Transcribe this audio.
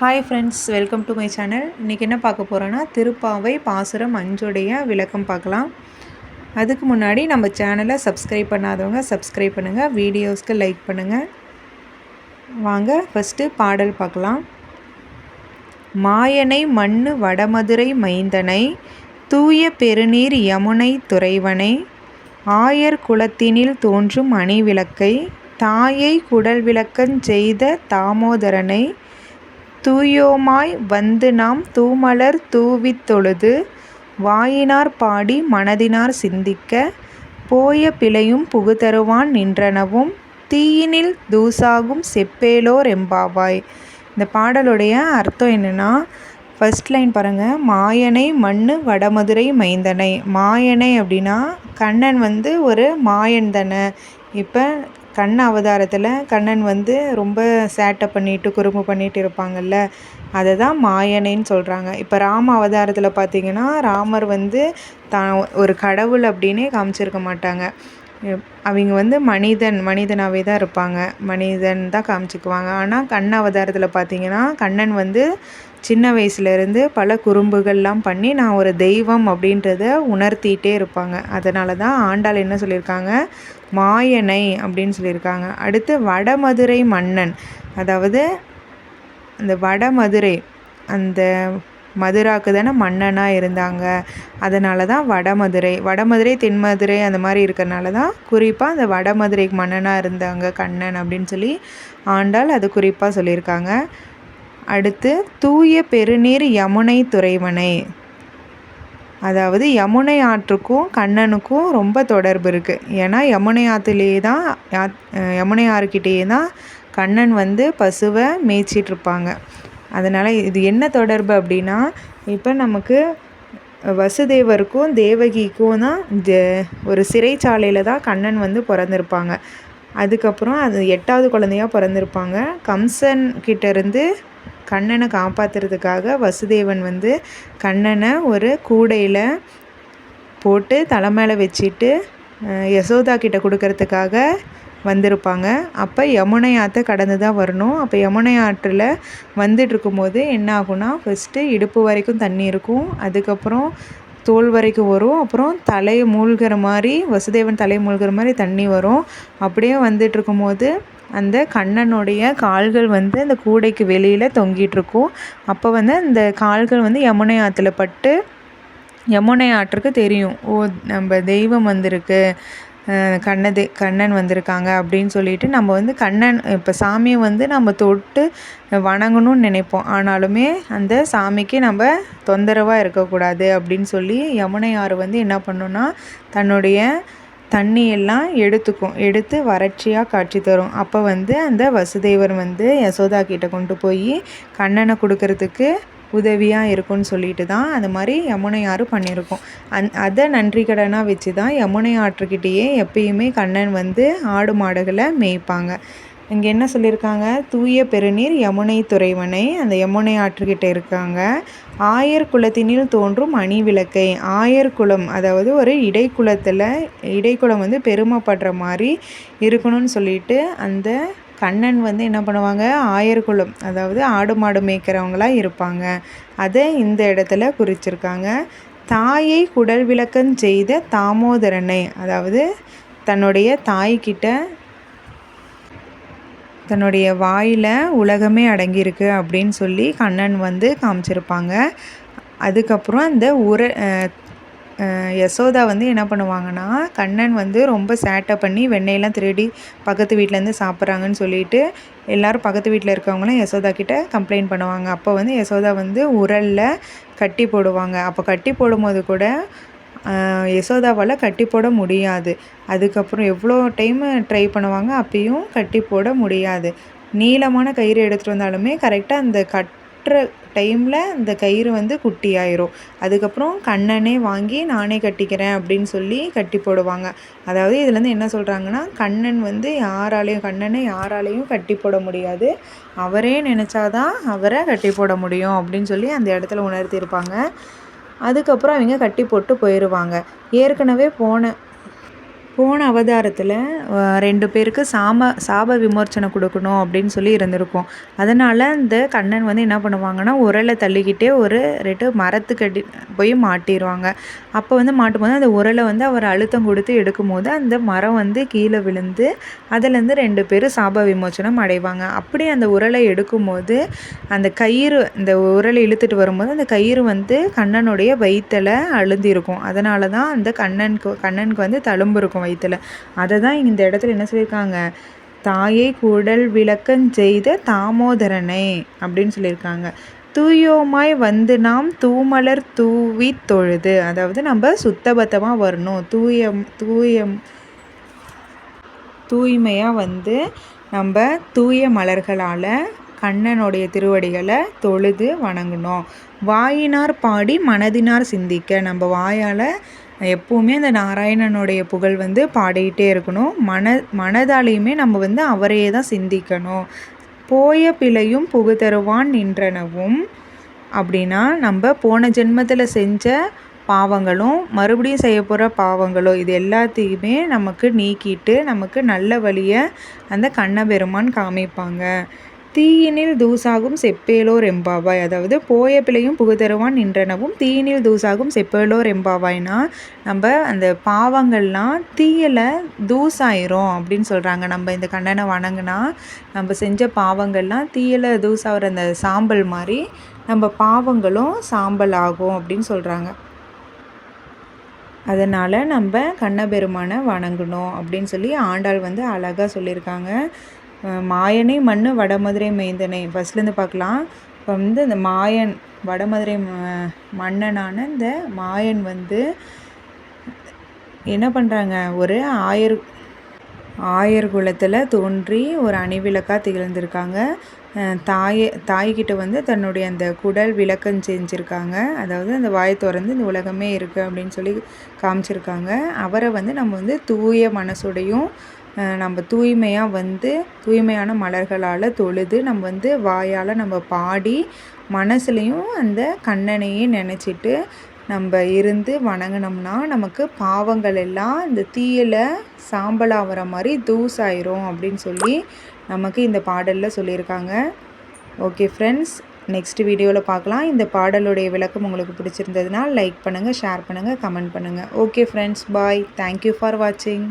Hi friends, welcome to my channel. இன்றைக்கி என்ன பார்க்க போகிறோன்னா, திருப்பாவை பாசுரம் 5 விளக்கம் பார்க்கலாம். அதுக்கு முன்னாடி நம்ம சேனலை சப்ஸ்கிரைப் பண்ணாதவங்க சப்ஸ்கிரைப் பண்ணுங்கள், வீடியோஸ்க்கு லைக் பண்ணுங்கள். வாங்க ஃபஸ்ட்டு பாடல் பார்க்கலாம். மாயனை மண்ணு வடமதுரை மைந்தனை, தூய பெருநீர் யமுனை துறைவனை, ஆயர் குலத்தினில் தோன்றும் அணிவிளக்கை, தாயை குடல் விளக்கஞ் செய்த தாமோதரனை, தூயோமாய் வந்து நாம் தூமலர் தூவித் தொழுது, வாயினார் பாடி மனதினார் சிந்திக்க, போய பிழையும் புகுதருவான் நின்றனவும், தீயினில் தூசாகும் செப்பேலோர் எம்பாவாய். இந்த பாடலுடைய அர்த்தம் என்னென்னா, ஃபஸ்ட் லைன் பாருங்கள். மாயனை மண்ணு வடமதுரை மைந்தனை. மாயனை அப்படின்னா கண்ணன் வந்து ஒரு மாயன் தானே. இப்போ கண்ண அவதாரத்தில் கண்ணன் வந்து ரொம்ப சேட்டை பண்ணிட்டு குறும்பு பண்ணிட்டு இருப்பாங்கல்ல, அதை தான் மாயனைன்னு சொல்கிறாங்க. இப்போ ராம அவதாரத்தில் பார்த்திங்கன்னா ராமர் வந்து ஒரு கடவுள் அப்படின்னே காமிச்சிருக்க மாட்டாங்க. அவங்க வந்து மனிதனாகவே தான் இருப்பாங்க, மனிதன் தான் காமிச்சிக்குவாங்க. ஆனால் கண்ண அவதாரத்தில் பார்த்திங்கன்னா கண்ணன் வந்து சின்ன வயசுலேருந்து பல குறும்புகள்லாம் பண்ணி நான் ஒரு தெய்வம் அப்படின்றத உணர்த்திகிட்டே இருப்பாங்க. அதனால தான் ஆண்டாள் என்ன சொல்லியிருக்காங்க, மாயனை அப்படின்னு சொல்லியிருக்காங்க. அடுத்து வடமதுரை மன்னன், அதாவது அந்த வடமதுரை, அந்த மதுராவுக்கு தானே மன்னனாக இருந்தாங்க. அதனால தான் வடமதுரை தென்மதுரை அந்த மாதிரி இருக்கிறனால தான் குறிப்பாக அந்த வடமதுரைக்கு மன்னனாக இருந்தாங்க கண்ணன் அப்படின்னு சொல்லி ஆண்டாள் அது குறிப்பாக சொல்லியிருக்காங்க. அடுத்து தூய பெருநீர் யமுனை துறைவனை, அதாவது யமுனை ஆற்றுக்கும் கண்ணனுக்கும் ரொம்ப தொடர்பு இருக்குது. ஏன்னா யமுனை ஆறுக்கிட்டேயே தான் கண்ணன் வந்து பசுவை மேய்ச்சிட்ருப்பாங்க. அதனால் இது என்ன தொடர்பு அப்படின்னா, இப்போ நமக்கு வசுதேவருக்கும் தேவகிக்கும் தான் ஒரு சிறைச்சாலையில் தான் கண்ணன் வந்து பிறந்திருப்பாங்க. அதுக்கப்புறம் அது 8வது குழந்தையாக பிறந்திருப்பாங்க. கம்சன் கிட்டேருந்து கண்ணனை காப்பாற்றுறதுக்காக வசுதேவன் வந்து கண்ணனை ஒரு கூடையில் போட்டு தலை மேலே வச்சுட்டு யசோதா கிட்ட கொடுக்கறதுக்காக வந்திருப்பாங்க. அப்போ யமுனை ஆற்றை கடந்து தான் வரணும். அப்போ யமுனை ஆற்றில் வந்துட்டு இருக்கும்போது என்ன ஆகும்னா, ஃபஸ்ட்டு இடுப்பு வரைக்கும் தண்ணி இருக்கும், அதுக்கப்புறம் தோல் வரைக்கும் வரும், அப்புறம் தலையை மூழ்கிற மாதிரி வசுதேவன் தலையை மூழ்கிற மாதிரி தண்ணி வரும். அப்படியே வந்துட்டு இருக்கும்போது அந்த கண்ணனுடைய கால்கள் வந்து அந்த கூடைக்கு வெளியில் தொங்கிட்டுருக்கும். அப்போ வந்து அந்த கால்கள் வந்து யமுனை ஆற்றுல பட்டு யமுனை ஆற்றுக்கு தெரியும், ஓ நம்ம தெய்வம் வந்திருக்கு, கண்ணன் வந்திருக்காங்க அப்படின்னு சொல்லிட்டு நம்ம வந்து இப்போ சாமியை வந்து நம்ம தொட்டு வணங்கணும்னு நினைப்போம். ஆனாலுமே அந்த சாமிக்கு நம்ம தொந்தரவாக இருக்கக்கூடாது அப்படின்னு சொல்லி யமுனை ஆறு வந்து என்ன பண்ணுன்னா, தன்னுடைய தண்ணியெல்லாம் எடுத்து வறட்சியாக காட்சி தரும். அப்போ வந்து அந்த வசுதேவர் வந்து யசோதா கிட்ட கொண்டு போய் கண்ணனை கொடுக்கறதுக்கு உதவியாக இருக்கும்னு சொல்லிட்டு தான் அந்த மாதிரி யமுனை ஆறு பண்ணியிருக்கோம். அதை நன்றி கடனாக வச்சு தான் யமுனை ஆற்றுக்கிட்டேயே எப்பயுமே கண்ணன் வந்து ஆடு மாடுகளை மேய்ப்பாங்க. இங்கே என்ன சொல்லியிருக்காங்க, தூய பெருநீர் யமுனை துறைவனை, அந்த யமுனை ஆற்றுக்கிட்ட இருக்காங்க. ஆயர் குலத்தினில் தோன்றும் அணி விளக்கை. ஆயர் குலம், அதாவது ஒரு இடைக்குலம் வந்து பெருமைப்படுற மாதிரி இருக்கணும்னு சொல்லிட்டு அந்த கண்ணன் வந்து என்ன பண்ணுவாங்க, ஆயர்குலம், அதாவது ஆடு மாடு மேய்க்கிறவங்களாக இருப்பாங்க. அதை இந்த இடத்துல குறிச்சிருக்காங்க. தாயை குடல் விளக்கஞ் செய்த தாமோதரனை, அதாவது தன்னுடைய தாய்கிட்ட தன்னுடைய வாயில் உலகமே அடங்கியிருக்கு அப்படின்னு சொல்லி கண்ணன் வந்து காமிச்சிருப்பாங்க. அதுக்கப்புறம் அந்த யசோதா வந்து என்ன பண்ணுவாங்கன்னா, கண்ணன் வந்து ரொம்ப சேட்டை பண்ணி வெண்ணெயெல்லாம் திருடி பக்கத்து வீட்டிலேருந்து சாப்பிட்றாங்கன்னு சொல்லிட்டு எல்லோரும் பக்கத்து வீட்டில் இருக்கவங்களாம் யசோதா கிட்ட கம்ப்ளைண்ட் பண்ணுவாங்க. அப்போ வந்து யசோதா வந்து உரலில் கட்டி போடுவாங்க. அப்போ கட்டி போடும்போது கூட யசோதாவால் கட்டி போட முடியாது. அதுக்கப்புறம் எவ்வளோ டைமு ட்ரை பண்ணுவாங்க, அப்பயும் கட்டி போட முடியாது. நீளமான கயிறு எடுத்துகிட்டு வந்தாலுமே கரெக்டாக அந்த கட்டுற டைமில் அந்த கயிறு வந்து குட்டியாயிரும். அதுக்கப்புறம் கண்ணனே வாங்கி நானே கட்டிக்கிறேன் அப்படின்னு சொல்லி கட்டி போடுவாங்க. அதாவது இதுலேருந்து என்ன சொல்கிறாங்கன்னா, கண்ணனை யாராலையும் கட்டி போட முடியாது, அவரே நினச்சாதான் அவரை கட்டி போட முடியும் அப்படின்னு சொல்லி அந்த இடத்துல உணர்த்தியிருப்பாங்க. அதுக்கப்புறம் அவங்க கட்டி போட்டு போயிடுவாங்க. ஏற்கனவே போன அவதாரத்தில் 2 பேருக்கு சாப விமோச்சனம் கொடுக்கணும் அப்படின்னு சொல்லி இருந்திருக்கும். அதனால் இந்த கண்ணன் வந்து என்ன பண்ணுவாங்கன்னா, உரலை தள்ளிக்கிட்டே ஒரு 2 மரத்துக்கடி போய் மாட்டிடுவாங்க. அப்போ வந்து மாட்டும்போது அந்த உரலை வந்து அவர் அழுத்தம் கொடுத்து எடுக்கும்போது அந்த மரம் வந்து கீழே விழுந்து அதுலேருந்து 2 பேரும் சாப விமோச்சனம் அடைவாங்க. அப்படி அந்த உரலை எடுக்கும்போது அந்த கயிறு இந்த உரலை இழுத்துட்டு வரும்போது அந்த கயிறு வந்து கண்ணனுடைய வயிற்றில் அழுந்திருக்கும். அதனால தான் அந்த கண்ணனுக்கு வந்து தழும்பு இருக்கும் வயிற்றில். அதை தான் இந்த இடத்துல என்ன சொல்லியிருக்காங்க, தாயை கூடல் விளக்கஞ் செய்த தாமோதரனை அப்படின்னு சொல்லியிருக்காங்க. தூயோமாய் வந்து நாம் தூமலர் தூவி தொழுது, அதாவது நம்ம சுத்தபத்தமாக வரணும், தூய்மையாக வந்து நம்ம தூய மலர்களால் கண்ணனுடைய திருவடிகளை தொழுது வணங்கணும். வாயினார் பாடி மனதினார் சிந்திக்க, நம்ம வாயால் எப்போவுமே அந்த நாராயணனுடைய புகழ் வந்து பாடிக்கிட்டே இருக்கணும். மனதாலையுமே நம்ம வந்து அவரையே தான் சிந்திக்கணும். போய பிழையும் புகுதருவான் நின்றனவும் அப்படின்னா, நம்ம போன ஜென்மத்தில் செஞ்ச பாவங்களும் மறுபடியும் செய்ய போகிற பாவங்களோ இது எல்லாத்தையுமே நமக்கு நீக்கிட்டு நமக்கு நல்ல வழியை அந்த கண்ணபெருமான் காமிப்பாங்க. தீயினில் தூசாகும் செப்பேலோர் எம்பாவாய், அதாவது போய பிழையும் புகுதருவான் நின்றனவும் தீயினில் தூசாகும் செப்பேலோர் எம்பாவாய்னா நம்ம அந்த பாவங்கள்லாம் தீயில் தூசாயிரும் அப்படின்னு சொல்கிறாங்க. நம்ம இந்த கண்ணனை வணங்கினா நம்ம செஞ்ச பாவங்கள்லாம் தீயில் தூசாகிற அந்த சாம்பல் மாதிரி நம்ம பாவங்களும் சாம்பல் ஆகும் அப்படின்னு சொல்கிறாங்க. அதனால் நம்ம கண்ணபெருமானை வணங்கணும் அப்படின்னு சொல்லி ஆண்டாள் வந்து அழகாக சொல்லியிருக்காங்க. மாயனை மண்ணு வடமதுரை மைந்தனை ஃபஸ்ட்லேருந்து பார்க்கலாம். இப்போ வந்து இந்த மாயன் வடமதுரை மன்னனான இந்த மாயன் வந்து என்ன பண்ணுறாங்க, ஒரு ஆயர் குலத்தில் தோன்றி ஒரு அணிவிளக்காக திகழ்ந்திருக்காங்க. தாய்கிட்ட வந்து தன்னுடைய அந்த குடல் விளக்கம் செஞ்சுருக்காங்க. அதாவது அந்த வாயை திறந்து இந்த உலகமே இருக்குது அப்படின்னு சொல்லி காமிச்சிருக்காங்க. அவரை வந்து நம்ம வந்து தூய மனசுடையும் நம்ம தூய்மையாக வந்து தூய்மையான மலர்களால் தொழுது நம்ம வந்து வாயால் நம்ம பாடி மனசுலையும் அந்த கண்ணனையே நினச்சிட்டு நம்ம இருந்து வணங்கினோம்னா நமக்கு பாவங்கள் எல்லாம் இந்த தீயில் சாம்பலாகிற மாதிரி தூசாயிரும் அப்படின்னு சொல்லி நமக்கு இந்த பாடலில் சொல்லியிருக்காங்க. ஓகே ஃப்ரெண்ட்ஸ், நெக்ஸ்ட் வீடியோவில் பார்க்கலாம். இந்த பாடலுடைய விளக்கம் உங்களுக்கு பிடிச்சிருந்ததுன்னா லைக் பண்ணுங்கள், ஷேர் பண்ணுங்கள், கமெண்ட் பண்ணுங்கள். Okay friends, bye. Thank you for வாட்சிங்.